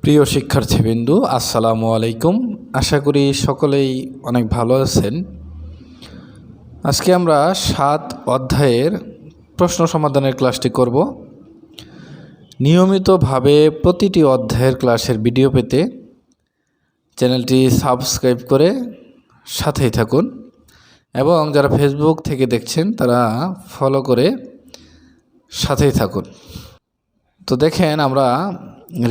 প্রিয় শিক্ষার্থীবৃন্দু, আসসালামু আলাইকুম। আশা করি সকলেই অনেক ভালো আছেন। আজকে আমরা 7 অধ্যায়ের প্রশ্ন সমাধানের ক্লাসটি করব। নিয়মিতভাবে প্রতিটি অধ্যায়ের ক্লাসের ভিডিও পেতে চ্যানেলটি সাবস্ক্রাইব করে সাথেই থাকুন এবং যারা ফেসবুক থেকে দেখছেন তারা ফলো করে সাথেই থাকুন। তো দেখেন, আমরা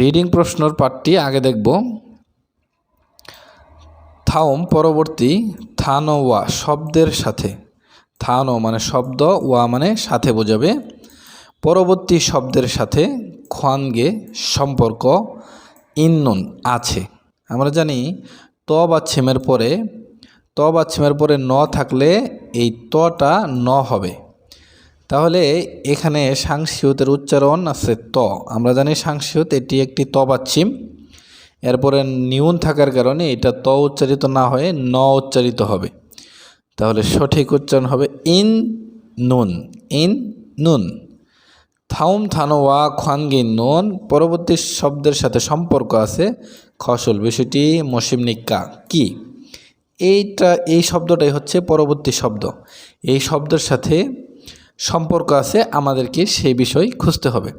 রিডিং প্রশ্নর পার্টটি আগে দেখব। থাউম পরবর্তী থান ও ওয়া শব্দের সাথে, থান ও মানে শব্দ, ওয়া মানে সাথে বোঝাবে, পরবর্তী শব্দের সাথে খোয়ানগে সম্পর্ক ইন্নুন আছে। আমরা জানি ত বাচ্ছিমের পরে ন থাকলে এই তটা ন হবে। তাহলে এখানে সাংস্কৃতের উচ্চারণ আছে ত। আমরা জানি সাংস্কৃত এটি একটি ত বাচ্ছিম, এরপরে নিউন থাকার কারণে এটা ত উচ্চারিত না হয়ে ন উচ্চারিত হবে। তাহলে সঠিক উচ্চারণ হবে ইন নুন, ইন নুন। থাউম থানো ওয়া খানগি নুন পরবর্তী শব্দের সাথে সম্পর্ক আছে খসল। বিষয়টি মসিম নিক্কা কি? এই শব্দটাই হচ্ছে পরবর্তী শব্দ। এই শব্দের সাথে সম্পর্ক আছে, আমাদেরকে সেই বিষয় খুঁজতে হবে।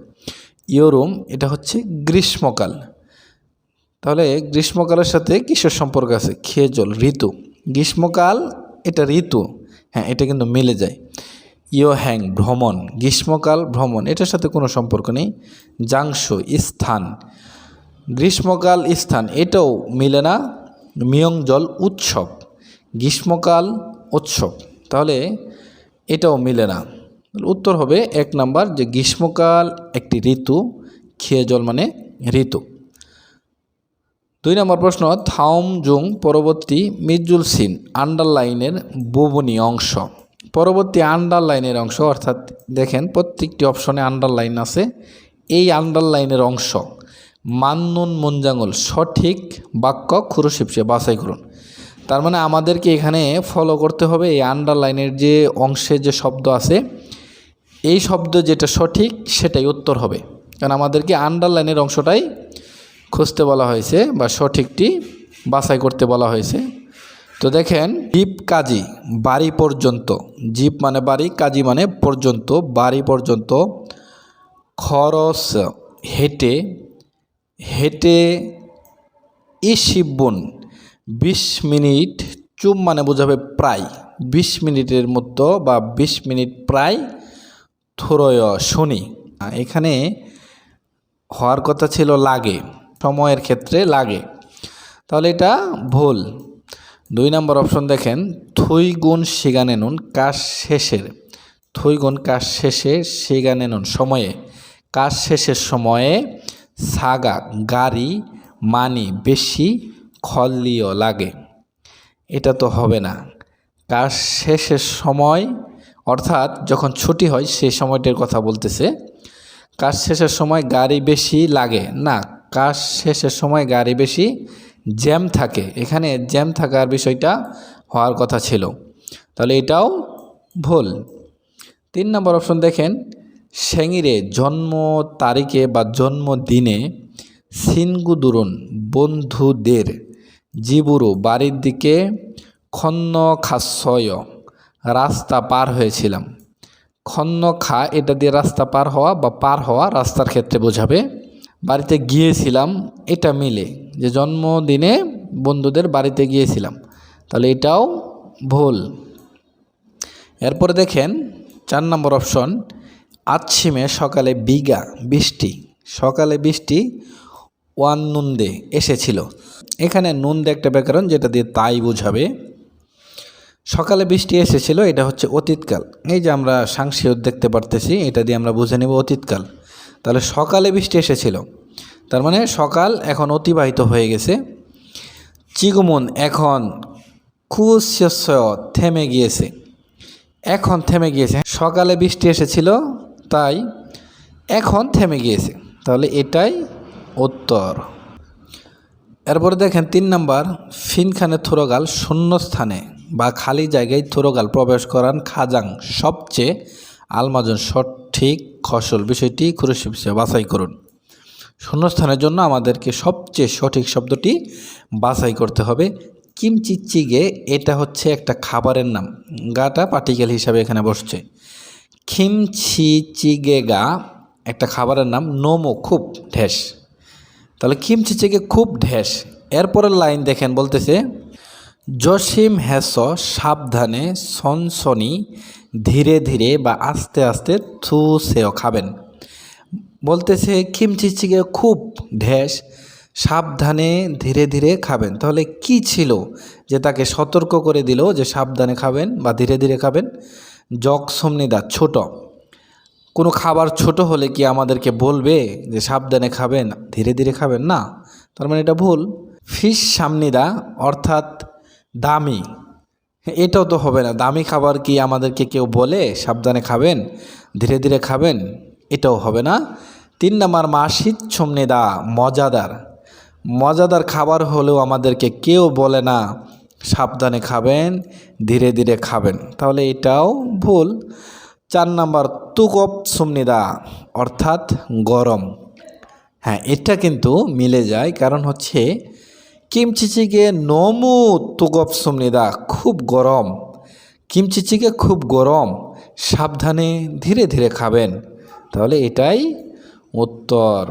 ইয়োরুম এটা হচ্ছে গ্রীষ্মকাল। তাহলে গ্রীষ্মকালের সাথে কিসের সম্পর্ক আছে? খেজল ঋতু। গ্রীষ্মকাল এটা ঋতু, হ্যাঁ, এটা কিন্তু মিলে যায়। ইয়ো হ্যাং ভ্রমণ, গ্রীষ্মকাল ভ্রমণ, এটার সাথে কোনো সম্পর্ক নেই। জাংশু স্থান, গ্রীষ্মকাল স্থান, এটাও মিলে না। মিয়ংজল উৎসব, গ্রীষ্মকাল উৎসব, তাহলে এটাও মিলে না। উত্তর হবে 1 নাম্বার, যে গ্রীষ্মকাল একটি ঋতু, খেজল মানে ঋতু। 2 নম্বর প্রশ্ন, থাউম জুং পরবর্তী মিজুল সিন আন্ডারলাইনের বুবনী অংশ। পরবর্তী আন্ডারলাইনের অংশ, অর্থাৎ দেখেন প্রত্যেকটি অপশনে আন্ডারলাইন আছে। এই আন্ডারলাইনের অংশ মান্নুন মুঞ্জাঙ্গল সঠিক বাক্য খুরুশিপসে বাছাই করুন। তার মানে আমাদেরকে এখানে ফলো করতে হবে এই আন্ডারলাইনের যে অংশে যে শব্দ আছে, এই শব্দ যেটা সঠিক সেটাই উত্তর হবে, কারণ আমাদেরকে আন্ডারলাইনের অংশটাই খুঁজতে বলা হয়েছে বা সঠিকটি বাছাই করতে বলা হয়েছে। তো দেখেন, জীব কাজী বাড়ি পর্যন্ত, জীব মানে বাড়ি, কাজী মানে পর্যন্ত, বাড়ি পর্যন্ত। খরচ হেঁটে, হেঁটে ইশিবুন 20 মিনিট, চুপ মানে বোঝাবে প্রায়, 20 মিনিটের মতো বা 20 মিনিট প্রায়। থুরয় শুনি, এখানে হওয়ার কথা ছিল লাগে, সময়ের ক্ষেত্রে লাগে, তাহলে এটা ভুল। 2 নম্বর অপশন দেখেন, থুই গুণ সিগানে নুন কাজ শেষের, থুই গুণ কাজ শেষে সিগানে নুন সময়ে, কাজ শেষের সময়ে সাগা গাড়ি মানি বেশি খল্লিও লাগে, এটা তো হবে না। কাজ শেষের সময় অর্থাৎ যখন ছুটি হয় সেই সময়টার কথা বলতেছে। কাজ শেষের সময় গাড়ি বেশি লাগে না, কাজ শেষের সময় গাড়ি বেশি জ্যাম থাকে, এখানে জ্যাম থাকার বিষয়টা হওয়ার কথা ছিল, তাহলে এটাও ভুল। 3 নম্বর অপশন দেখেন, সেঙিরে জন্ম তারিখে বা জন্মদিনে সিনগুদুরুন বন্ধুদের জিবুরু বাড়ির দিকে খন্ন খাসয় রাস্তা পার হয়েছিলাম। খন্ন খা এটা দিয়ে রাস্তা পার হওয়া বা পার হওয়া রাস্তার ক্ষেত্রে বোঝাবে। বাড়িতে গিয়েছিলাম এটা মিলে, যে জন্মদিনে বন্ধুদের বাড়িতে গিয়েছিলাম, তাহলে এটাও ভুল। এরপরে দেখেন 4 নম্বর অপশন, আচ্ছিমে সকালে বিঘা বৃষ্টি, সকালে বৃষ্টি ওয়ান নুন্দে এসেছিল। এখানে নুন্দে একটা ব্যাকরণ যেটা দিয়ে তাই বোঝাবে। সকালে বৃষ্টি এসেছিল এটা হচ্ছে অতীতকাল, এই যে আমরা সাংস্কৃত দেখতে পারতেছি, এটা দিয়ে আমরা বুঝে নেব অতীতকাল। তাহলে সকালে বৃষ্টি এসেছিল, তার মানে সকাল এখন অতিবাহিত হয়ে গেছে। চিগুমন এখন খুশস্য থেমে গিয়েছে, এখন থেমে গিয়েছে, সকালে বৃষ্টি এসেছিল তাই এখন থেমে গিয়েছে, তাহলে এটাই উত্তর। এরপরে দেখেন 3 নম্বর, ফিনখানে থুরগাল শূন্যস্থানে বা খালি জায়গায় থুরগাল প্রবেশ করান খাজাং সবচেয়ে আলমাজন সঠিক খসল, বিষয়টি খুরুশিপসে বাছাই করুন। শূন্যস্থানের জন্য আমাদেরকে সবচেয়ে সঠিক শব্দটি বাছাই করতে হবে। কিমচিচিগে এটা হচ্ছে একটা খাবারের নাম, গাটা পার্টিকেল হিসাবে এখানে বসছে। খিমচিচিগেগা একটা খাবারের নাম, নোমো খুব ঢেস, তাহলে কিমচিচিগে খুব ঢেস। এরপরের লাইন দেখেন, বলতেছে জসিম হেস সাবধানে, সনসনি ধীরে ধীরে বা আস্তে আস্তে, থুসেও খাবেন। বলতেছে কিমচিচিগে খুব ঢেস, সাবধানে ধীরে ধীরে খাবেন। তাহলে কি ছিল যে তাকে সতর্ক করে দিল যে সাবধানে খাবেন বা ধীরে ধীরে খাবেন? জক সমনিদা ছোট, কোনো খাবার ছোট হলে কি আমাদেরকে বলবে যে সাবধানে খাবেন ধীরে ধীরে খাবেন? না, তার মানে এটা ভুল। ফিশ সামনিদা অর্থাৎ দামি, এটাও তো হবে না। দামি খাবার কি আমাদেরকে কেউ বলে সাবধানে খাবেন ধীরে ধীরে খাবেন? এটাও হবে না। 3 নম্বর মাসিদ ছমনিদা মজাদার, মজাদার খাবার হলেও আমাদেরকে কেউ বলে না সাবধানে খাবেন ধীরে ধীরে খাবেন, তাহলে এটাও ভুল। 4 নম্বর তুকপ সুমনিদা অর্থাৎ গরম, হ্যাঁ এটা কিন্তু মিলে যায়, কারণ হচ্ছে কিমচিচিগে নমু তুগপ সুমনিদা খুব গরম, কিমচিচিগে খুব গরম, সাবধানে ধীরে ধীরে খাবেন, তাহলে এটাই উত্তর।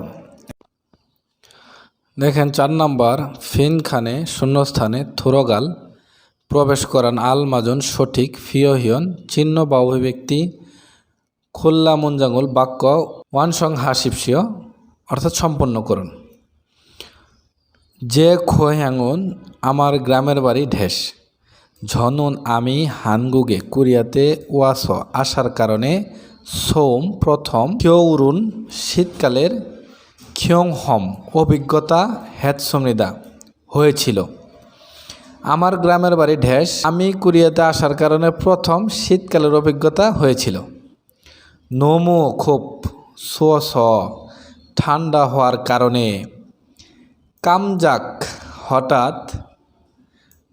দেখেন 4 নম্বর ফিনখানে শূন্যস্থানে থুরগাল প্রবেশ করান আল মাজন সঠিক ফিওহিয়ন চিহ্ন বা অভিব্যক্তি খোল্লা মুঞ্জাঙ্গুল বাক্য ওয়ানসং হাসিপসিও অর্থাৎ সম্পন্ন করুন। যে খোয়াঙ্গুন আমার গ্রামের বাড়ি ঢেস, ঝনুন আমি হানগুগে কোরিয়াতে ওয়াস আসার কারণে সোম প্রথম কিয়উরুন শীতকালের খিয়ংহম অভিজ্ঞতা হ্যাতসমনিদা হয়েছিল। আমার গ্রামের বাড়ি ঢেস, আমি কোরিয়াতে আসার কারণে প্রথম শীতকালের অভিজ্ঞতা হয়েছিল। নোমো খুব, সোস ঠান্ডা হওয়ার কারণে, কামজাক হঠাৎ,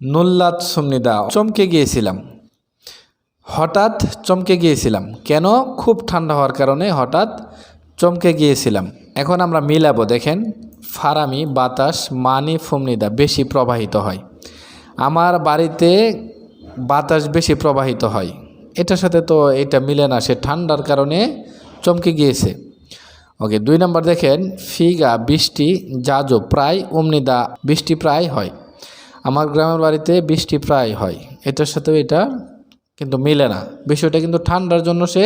নুল্লাত সুমনিদা চমকে গিয়েছিলাম, হঠাৎ চমকে গিয়েছিলাম। কেন? খুব ঠান্ডা হওয়ার কারণে হঠাৎ চমকে গিয়েছিলাম। এখন আমরা মিলাবো, দেখেন ফারামি বাতাস মানি ফুমনিদা বেশি প্রবাহিত হয়, আমার বাড়িতে বাতাস বেশি প্রবাহিত হয়, এটার সাথে তো এটা মিলে না, সে ঠান্ডার কারণে চমকে গিয়েছে। ওকে 2 নম্বর দেখেন ফিগা বৃষ্টি জাজো প্রায় উমনিদা বৃষ্টি প্রায় হয়, আমার গ্রামের বাড়িতে বৃষ্টি প্রায় হয়, এটার সাথেও এটা কিন্তু মিলে না। বিষয়টা কিন্তু ঠান্ডার জন্য সে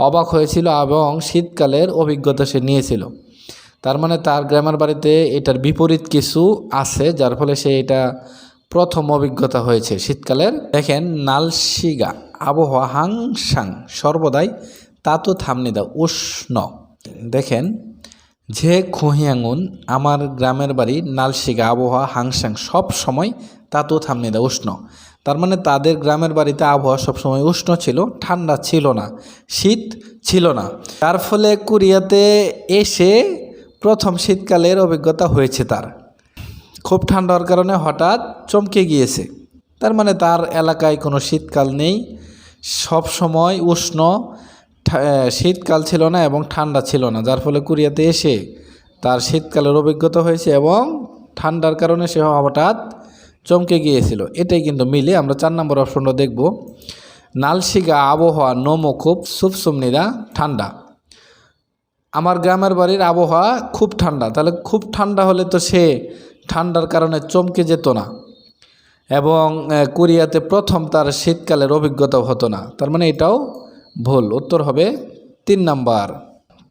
অবাক হয়েছিল এবং শীতকালের অভিজ্ঞতা সে নিয়েছিল, তার মানে তার গ্রামের বাড়িতে এটার বিপরীত কিছু আছে, যার ফলে সে এটা প্রথম অভিজ্ঞতা হয়েছে শীতকালের। দেখেন নালশিগা আবহাওয়া হাংসাং সর্বদাই তাতু থামনিদা উষ্ণ। দেখেন যে খুহিয়াঙ্গুন আমার গ্রামের বাড়ি নালশিগা আবহাওয়া হাংসাং সব সময় তাতু থামনিদা উষ্ণ, তার মানে তাদের গ্রামের বাড়িতে আবহাওয়া সবসময় উষ্ণ ছিল, ঠান্ডা ছিল না, শীত ছিল না। তার ফলে কোরিয়াতে এসে প্রথম শীতকালের অভিজ্ঞতা হয়েছে তার। খুব ঠান্ডা হওয়ার কারণে হঠাৎ চমকে গিয়েছে, তার মানে তার এলাকায় কোনো শীতকাল নেই, সব সময় উষ্ণ, শীতকাল ছিল না এবং ঠান্ডা ছিল না, যার ফলে কোরিয়াতে এসে তার শীতকালের অভিজ্ঞতা হয়েছে এবং ঠান্ডার কারণে সে হঠাৎ চমকে গিয়েছিল। এটাই কিন্তু মিলে। আমরা 4 নম্বর অপশনটা দেখব। নালশিগা আবহাওয়া নোমো খুব সুপসুমনিদা ঠান্ডা, আমার গ্রামের বাড়ির আবহাওয়া খুব ঠান্ডা, তাহলে খুব ঠান্ডা হলে তো সে ঠান্ডার কারণে চমকে যেত না এবং কোরিয়াতে প্রথম তার শীতকালের অভিজ্ঞতাও হতো না, তার মানে এটাও ভুল। উত্তর হবে 3 নম্বর।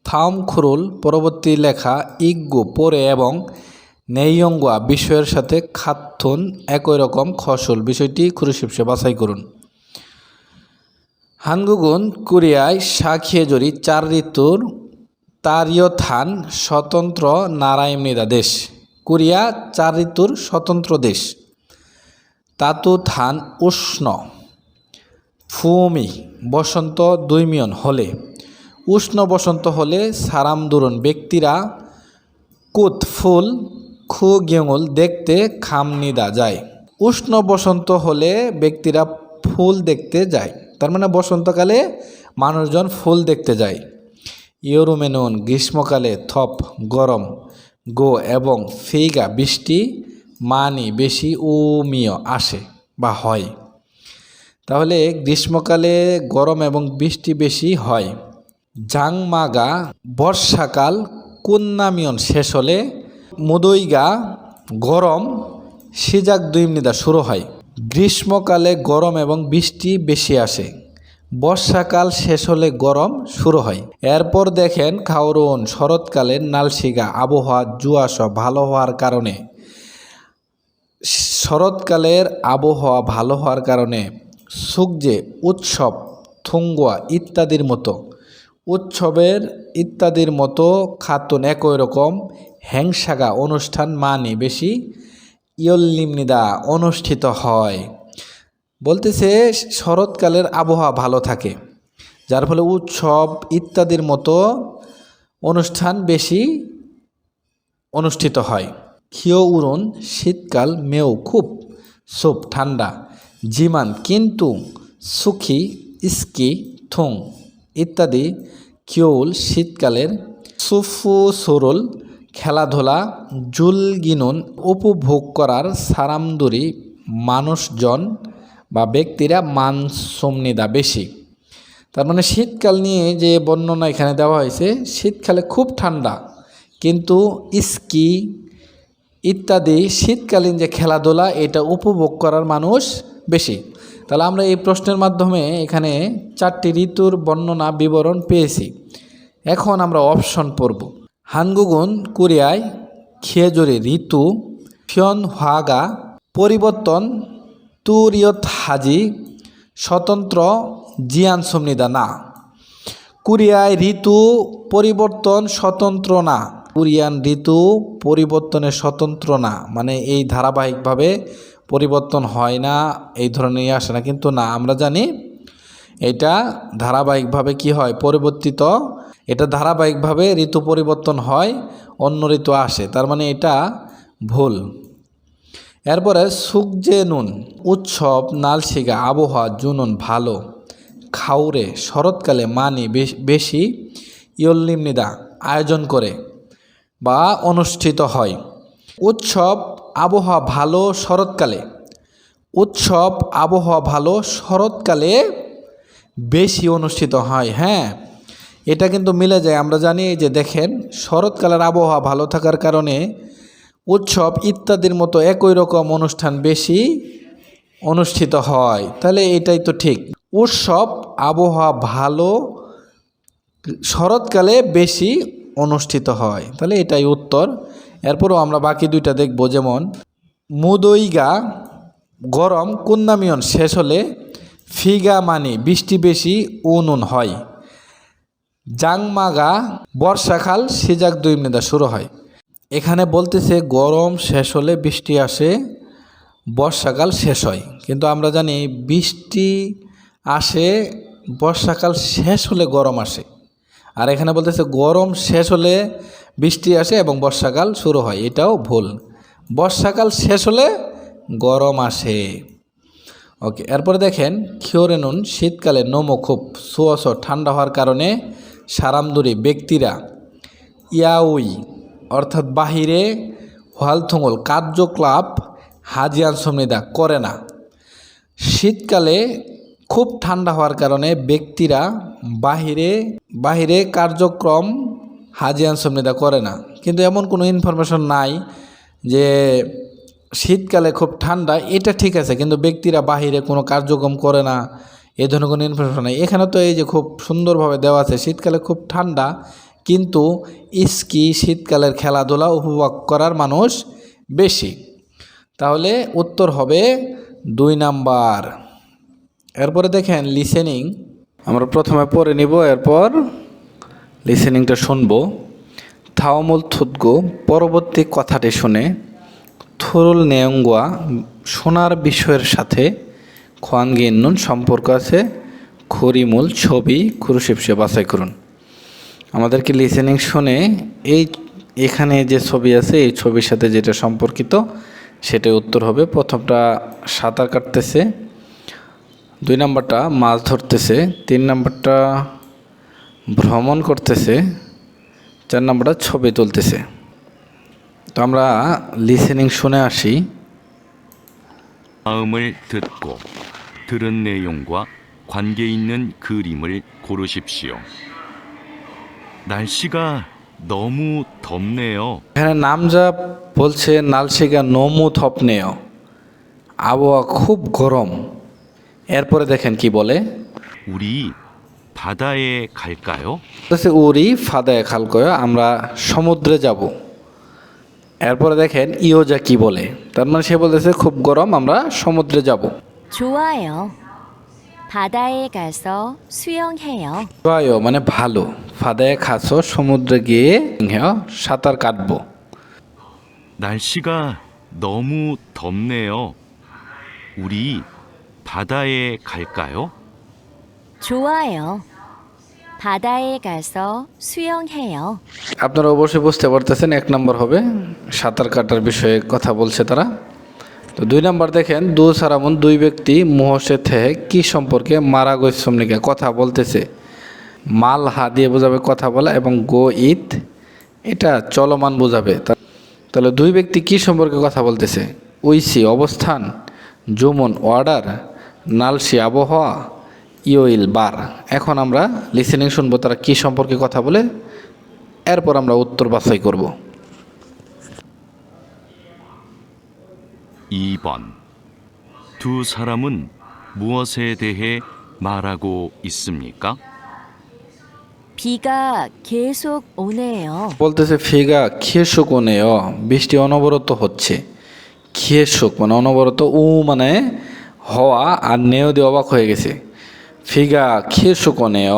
থাম খুরুল পরবর্তী লেখা ইগ্গু পরে এবং নেইয়ঙ্গুয়া বিষয়ের সাথে খাতুন একই রকম খসুল বিষয়টি খুরুশিপসে বাছাই করুন। হানগুগুন কোরিয়ায় সাখিয়েজরি 4 ঋতুর তারীয় থান স্বতন্ত্র নারায়ণীদা দেশ, কোরিয়া 4 ঋতুর স্বতন্ত্র দেশ। তাতু থান উষ্ণ, ফুমি বসন্ত দুইমিয়ন হলে, উষ্ণ বসন্ত হলে সারামদুরন ব্যক্তিরা কুত ফুল খু গেঙুল দেখতে খামনিদা যায়, উষ্ণ বসন্ত হলে ব্যক্তিরা ফুল দেখতে যায়, তার মানে বসন্তকালে মানুষজন ফুল দেখতে যায়। ইয়োরুমেনুন গ্রীষ্মকালে থপ গরম, গো এবং ফিগা বৃষ্টি, মানি বেশি, উমিয় আসে বা হয়। তাহলে গ্রীষ্মকালে গরম এবং বৃষ্টি বেশি হয়। জাংমাগা বর্ষাকাল, কুন্নামিয়ন শেষ হলে, মুদইগা গরম, সিজাক দুইমনিদা শুরু হয়। গ্রীষ্মকালে গরম এবং বৃষ্টি বেশি আসে, বর্ষাকাল শেষ হলে গরম শুরু হয়। এরপর দেখেন খাওরুন শরৎকালের নালশিগা আবহাওয়া জুয়াশ ভালো হওয়ার কারণে, শরৎকালের আবহাওয়া ভালো হওয়ার কারণে সুকজে উৎসব, থুঙ্গুয়া ইত্যাদির মতো খাতুন একই রকম, হ্যাংসাগা অনুষ্ঠান মানি বেশি, ইয়ল্লিমনিদা অনুষ্ঠিত হয়। বলতেছে শরৎকালের আবহাওয়া ভালো থাকে, যার ফলে উৎসব ইত্যাদির মতো অনুষ্ঠান বেশি অনুষ্ঠিত হয়। খিও উরুন শীতকাল, মেও খুব, সুপ ঠান্ডা, জিমান কিন্তু, সুখী ইস্কি থুং ইত্যাদি কিউল শীতকালের, সুফু সুরুল খেলাধুলা, জুলগিনুন উপভোগ করার, সারামদুরি মানুষজন বা ব্যক্তিরা, মানসুমনিদা বেশি। তার মানে শীতকাল নিয়ে যে বর্ণনা এখানে দেওয়া হয়েছে, শীতকালে খুব ঠান্ডা কিন্তু স্কি ইত্যাদি শীতকালীন যে খেলাধুলা এটা উপভোগ করার মানুষ বেশি। তাহলে আমরা এই প্রশ্নের মাধ্যমে এখানে 4টি ঋতুর বর্ণনা বিবরণ পেয়েছি। এখন আমরা অপশন পড়ব। হানগুগুন কোরিয়ায় খিয়েজুরি ঋতু, ফিয়ন হাগা পরিবর্তন, তুরিয়ত হাজি স্বতন্ত্র, জিয়ান সুমনিদা না। কোরিয়ায় ঋতু পরিবর্তন স্বতন্ত্র না, কোরিয়ান ঋতু পরিবর্তনের স্বতন্ত্র না, মানে এই ধারাবাহিকভাবে পরিবর্তন হয় না, এই ধরনের আসে না, কিন্তু না, আমরা জানি এটা ধারাবাহিকভাবে কি হয়, পরিবর্তিত, এটা ধারাবাহিকভাবে ঋতু পরিবর্তন হয়, অন্য ঋতু আসে, তার মানে এটা ভুল। এরপরে সুকজেনুন উৎসব, নালশিগা আবহাওয়া, জুনুন ভালো, খাউরে শরৎকালে মানি বেশি, ইয়ল্লিমনিদা আয়োজন করে বা অনুষ্ঠিত হয়। উৎসব আবহাওয়া ভালো শরৎকালে, উৎসব আবহাওয়া ভালো শরৎকালে বেশি অনুষ্ঠিত হয়। হ্যাঁ, এটা কিন্তু মিলে যায়, আমরা জানি যে দেখেন শরৎকালের আবহাওয়া ভালো থাকার কারণে উৎসব ইত্যাদির মতো একই রকম অনুষ্ঠান বেশি অনুষ্ঠিত হয়, তাহলে এটাই তো ঠিক। উৎসব আবহাওয়া ভালো শরৎকালে বেশি অনুষ্ঠিত হয়, তাহলে এটাই উত্তর। এরপরও আমরা বাকি দুইটা দেখব, যেমন মুদইগা গরম, কুন্নামিয়ন শেষ হলে, ফিগা মানি বৃষ্টি বেশি, উনুন হয়। জাংমাগা বর্ষাকাল, সিজাক দুইমনিদা শুরু হয়। এখানে বলতেছে গরম শেষ হলে বৃষ্টি আসে, বর্ষাকাল শেষ হয়, কিন্তু আমরা জানি বৃষ্টি আসে, বর্ষাকাল শেষ হলে গরম আসে, আর এখানে বলতেছে গরম শেষ হলে বৃষ্টি আসে এবং বর্ষাকাল শুরু হয়, এটাও ভুল। বর্ষাকাল শেষ হলে গরম আসে। ওকে, এরপরে দেখেন খিওরেনুন শীতকালে, নোমো খুব, সুয়স ঠান্ডা হওয়ার কারণে, সারামদুরি ব্যক্তিরা, ইয়াউই অর্থাৎ বাহিরে, হোয়ালথুঙ্গল কার্যকলাপ, হাজিয়ান সুমনিদা করে না। শীতকালে খুব ঠান্ডা হওয়ার কারণে ব্যক্তিরা বাহিরে কার্যক্রম হাজিয়ান সুমনিদা করে না, কিন্তু এমন কোনো ইনফরমেশন নাই যে শীতকালে খুব ঠান্ডা, এটা ঠিক আছে, কিন্তু ব্যক্তিরা বাহিরে কোনো কার্যক্রম করে না, এ ধরনের কোনো ইনফরমেশন নাই। এখানে তো এই যে খুব সুন্দরভাবে দেওয়া আছে, শীতকালে খুব ঠান্ডা কিন্তু স্কি শীতকালের খেলাধুলা উপভোগ করার মানুষ বেশি, তাহলে উত্তর হবে 2 নাম্বার। এরপরে দেখেন লিসেনিং, আমরা প্রথমে পড়ে নিব, এরপর লিসেনিংটা শুনব। থাওমুল থুতগো পরবর্তী কথাটি শুনে, থুরুল নেয়ঙ্গুয়া শোনার বিষয়ের সাথে, খোয়ানগিন্নুন সম্পর্ক আছে, খরিমুল ছবি খুরুশিপসে বাছাই করুন। আমাদেরকে লিসেনিং শুনে এখানে যে ছবি আছে এই ছবির সাথে যেটা সম্পর্কিত সেটাই উত্তর হবে। প্রথমটা সাঁতার কাটতেছে, 2 নাম্বারটা মাছ ধরতেছে, 3 নাম্বারটা ভ্রমণ করতেছে, 4 নাম্বারটা ছবি তুলতেছে। তো আমরা লিসেনিং শুনে আসি। 다음을 듣고 들은 내용과 관계 있는 그림을 고르십시오. 날씨가 너무 덥네요. এখানে নামজা বলছে নালশিকা নমু থপনেয়, আবহাওয়া খুব গরম। এরপরে দেখেন কি বলে, 우리 바다에 갈까요? বলছে উরি ফাদায় খালকয়, আমরা সমুদ্রে যাব। এরপরে দেখেন ইয়োজা কি বলে, তার মানে সে বলতেছে খুব গরম, আমরা সমুদ্রে যাব। 좋아요. 바다에 가서 수영해요. জয় মানে ভালো, ফাদায় খাসো সমুদ্রে গিয়ে সাঁতার কাটবো। 날씨가 너무 덥네요. 우리 바다에 갈까요? 좋아요. 바다에 가서 수영해요. আপনারা অবশ্যই বুঝতে পারতেছেন, এক নম্বর হবে সাঁতার কাটার বিষয়ে কথা বলছে তারা। তো 2 নম্বর দেখেন, দু সারামন দুই ব্যক্তি মুহসে থেকে কি সম্পর্কে মারা গৈসমনিকা কথা বলতেছে। মাল হা দিয়ে বোঝাবে কথা বলা, এবং গো ইত এটা চলমান বোঝাবে। তাহলে দুই ব্যক্তি কি সম্পর্কে কথা বলতেছে, উইসি অবস্থান, জুমন অর্ডার, নালসি আবহাওয়া, ইয়োইল বার। এখন আমরা লিসেনিং শুনবো তারা কি সম্পর্কে কথা বলে, এরপর আমরা উত্তর বাছাই করব। 2번. 두 사람은 무엇에 대해 말하고 있습니까? 비가 계속 오네요. বলতেছে ফিগা খিয়েসুক নেয়, বৃষ্টি অনবরত হচ্ছে। খিয়েসুক মানে অনবরত, উ মানে হওয়া, আর নেয় দিয়ে অবাক হয়ে গেছে। ফিগা খিয়েসুক নেয়,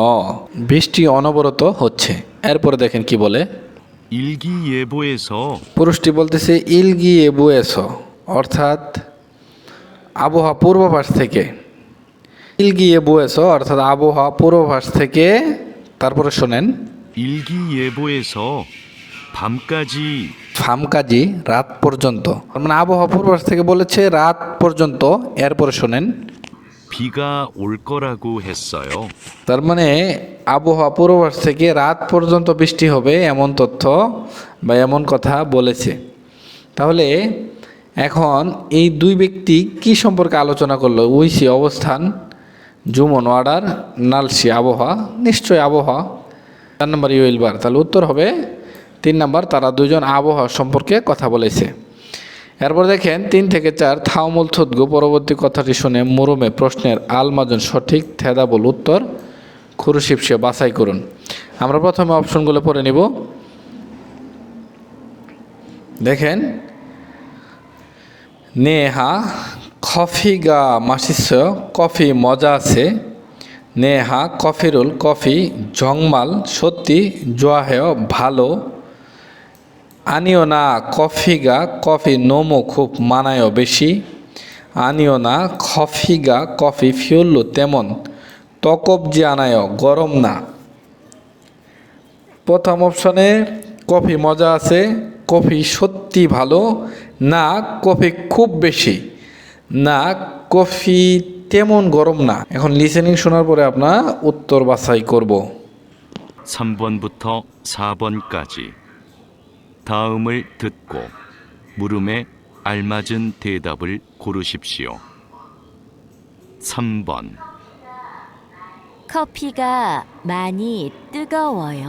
বৃষ্টি অনবরত হচ্ছে। এরপরে দেখেন কি বলে, 일기예보에서 পুরুষটি বলতেছে ইলগি এবুয়েস, অর্থাৎ আবহাওয়া পূর্বাভাস থেকে। ইলগি এবুয়েস অর্থাৎ আবহাওয়া পূর্বাভাস থেকে। তারপরে শোনেন, 일기예보에서 밤까지 ফামকাজি রাত পর্যন্ত, মানে আবহাওয়া পূর্বাভাস থেকে বলেছে রাত পর্যন্ত। এরপরে শোনেন, 비가 올 거라고 했어요. তার মানে আবহাওয়া পূর্বাভাস থেকে রাত পর্যন্ত বৃষ্টি হবে এমন তথ্য বা এমন কথা বলেছে। তাহলে এখন এই দুই ব্যক্তি কি সম্পর্কে আলোচনা করলো, উইসি অবস্থান, জুমন অর্ডার, নালসি আবহাওয়া, নিশ্চয় আবহাওয়া। 4 নম্বর ইউইল বার, তাহলে উত্তর হবে 3 নম্বর, তারা দুজন আবহাওয়া সম্পর্কে কথা বলেছে। এরপর দেখেন 3 থেকে 4 থাউমুল থুদগু, পরবর্তী কথাটি শুনে মুরুমে প্রশ্নের আলমাজন সঠিক থেদাবল উত্তর খুরুশিপসে বাছাই করুন। আমরা প্রথমে অপশনগুলো পড়ে নিব। দেখেন, নেহা কফিগা মাসিস, কফি মজা আছে। নেহা কফিরুল, কফি জংমাল সত্যি, জোয়াহেয় ভালো। আনিও না কফিগা, কফি নোমো খুব মানায় বেশি। আনিও না কফিগা, কফি ফিউল্লু তেমন, তকবজি আনায় গরম না। প্রথম অপশনে কফি মজা আছে, কফি সত্যি ভালো, না কফি খুব বেশি, না কফি তেমন গরম না। এখন লিসেনিং শোনার পরে আপনার উত্তর বাছাই করব। 3번부터 4번까지 다음을 듣고 물음에 알맞은 대답을 고르십시오. 3번. 커피가 많이 뜨거워요.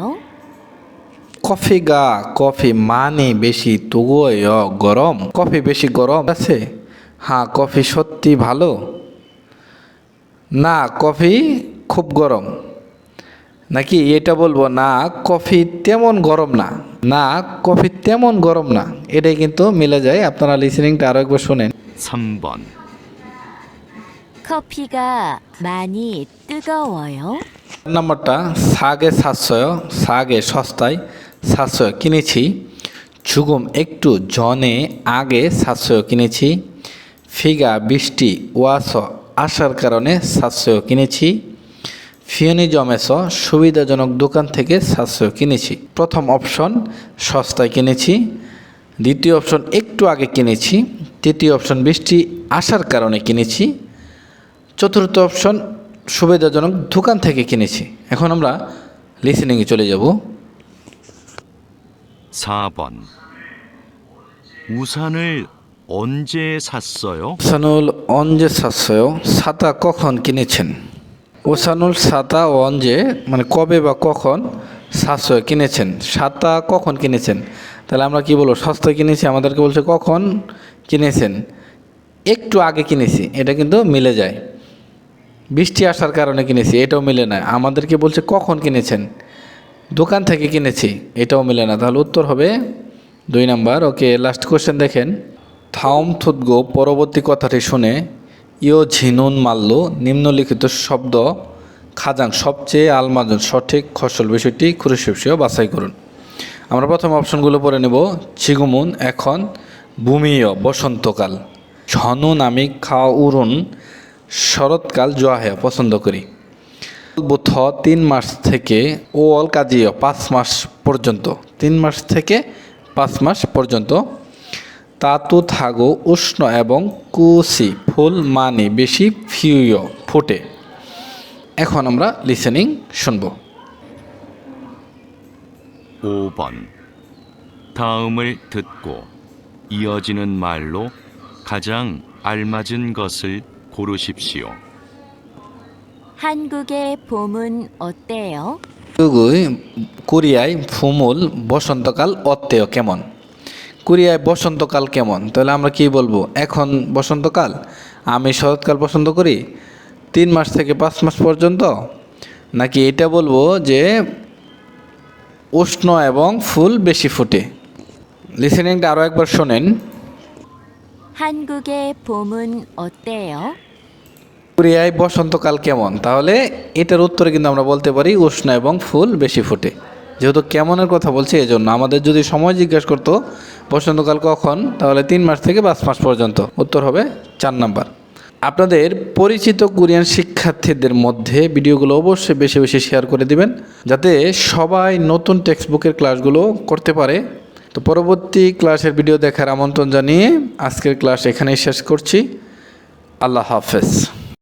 কফিগা, কফি মানে বেশি, তুগোয় গরম, কফি বেশি গরম আছে। হ্যাঁ কফি সত্যি ভালো, না কফি খুব গরম। নাকি এটা বলবো, না কফি তেমন গরম না, না কফি তেমন গরম না। এটাই কিন্তু মিলে যায়। আপনারা লিসেনিংটা আরও একবার শোনেন। 3번. 커피가 많이 뜨거워요. নাম্বারটা সাগে সাতশয়, সাগে সস্তায়, সাতশয় কিনেছি। জুগুম একটু জনে আগে 700 কিনেছি। ফিগা বৃষ্টি, ওয়াস আসার কারণে 700 কিনেছি। ফিওনি জমেস সুবিধাজনক দোকান থেকে 700 কিনেছি। প্রথম অপশন সস্তায় কিনেছি, দ্বিতীয় অপশন একটু আগে কিনেছি, তৃতীয় অপশন বৃষ্টি আসার কারণে কিনেছি, চতুর্থ অপশন সুবিধাজনক দোকান থেকে কিনেছি। এখন আমরা লিসেনিংয়ে চলে যাব। 4번. 우산을 언제 샀어요? ওসানুল অঞ্জে সাতশয় ছাতা কখন কিনেছেন? ওসানুল ছাতা অঞ্জে মানে কবে বা কখন সাতশয় কিনেছেন, ছাতা কখন কিনেছেন। তাহলে আমরা কি বলবো, সস্তায় কিনেছি, আমাদেরকে বলছে কখন কিনেছেন, একটু আগে কিনেছি, এটা কিন্তু মিলে যায়। বৃষ্টি আসার কারণে কিনেছি, এটাও মিলে না। আমাদেরকে বলছে কখন কিনেছেন, দোকান থেকে কিনেছি, এটাও মিলে না। তাহলে উত্তর হবে 2 নাম্বার। ওকে, লাস্ট কোশ্চেন দেখেন। থাউম থুতগো পরবর্তী কথাটি শুনে ইয় ঝিনুন মাল্য নিম্নলিখিত শব্দ খাজাং সবচেয়ে আলমাজন সঠিক ফসল বিষয়টি খুরুশিপসিও বাছাই করুন। আমরা প্রথম অপশনগুলো পড়ে নেব। ছিগুমুন এখন, ভূমিয় বসন্তকাল, ঝনু নামি খাউরুন শরৎকাল জোয়াহে পছন্দ করি, বুথ 3 মাস থেকে, ও অল কাজিও 5 মাস পর্যন্ত, 3 মাস থেকে 5 মাস পর্যন্ত, তাতু থাগো উষ্ণ এবং কুসি ফুল মানে বেশি ফিউয় ফুটে। এখন আমরা লিসেনিং শুনব। 5번. 다음을 듣고 이어지는 말로 가장 알맞은 것을 고르십시오. 한국의 봄은 어때요? কোরিয়ায় ফুমুল বসন্তকাল অত্তেয় কেমন। কোরিয়ায় বসন্তকাল কেমন, তাহলে আমরা কি বলবো, এখন বসন্তকাল, আমি শরৎকাল পছন্দ করি 3 মাস থেকে 5 মাস পর্যন্ত, নাকি এটা বলবো যে উষ্ণ এবং ফুল বেশি ফুটে। লিসেনিংটা আরও একবার শোনেন। 한국의 봄은 어때요? কোরিয়ায় বসন্তকাল কেমন, তাহলে এটার উত্তরে কিন্তু আমরা বলতে পারি উষ্ণ এবং ফুল বেশি ফুটে। যেহেতু কেমনের কথা বলছে এজন্য, আমাদের যদি সময় জিজ্ঞাসা করতো বসন্তকাল কখন, তাহলে 3 মাস থেকে 5 মাস পর্যন্ত, উত্তর হবে 4 নাম্বার। আপনাদের পরিচিত কোরিয়ান শিক্ষার্থীদের মধ্যে ভিডিওগুলো অবশ্যই বেশি বেশি শেয়ার করে দিবেন, যাতে সবাই নতুন টেক্সট বুকের ক্লাসগুলো করতে পারে। তো পরবর্তী ক্লাসের ভিডিও দেখার আমন্ত্রণ জানিয়ে আজকের ক্লাস এখানেই শেষ করছি। আল্লাহ হাফেজ।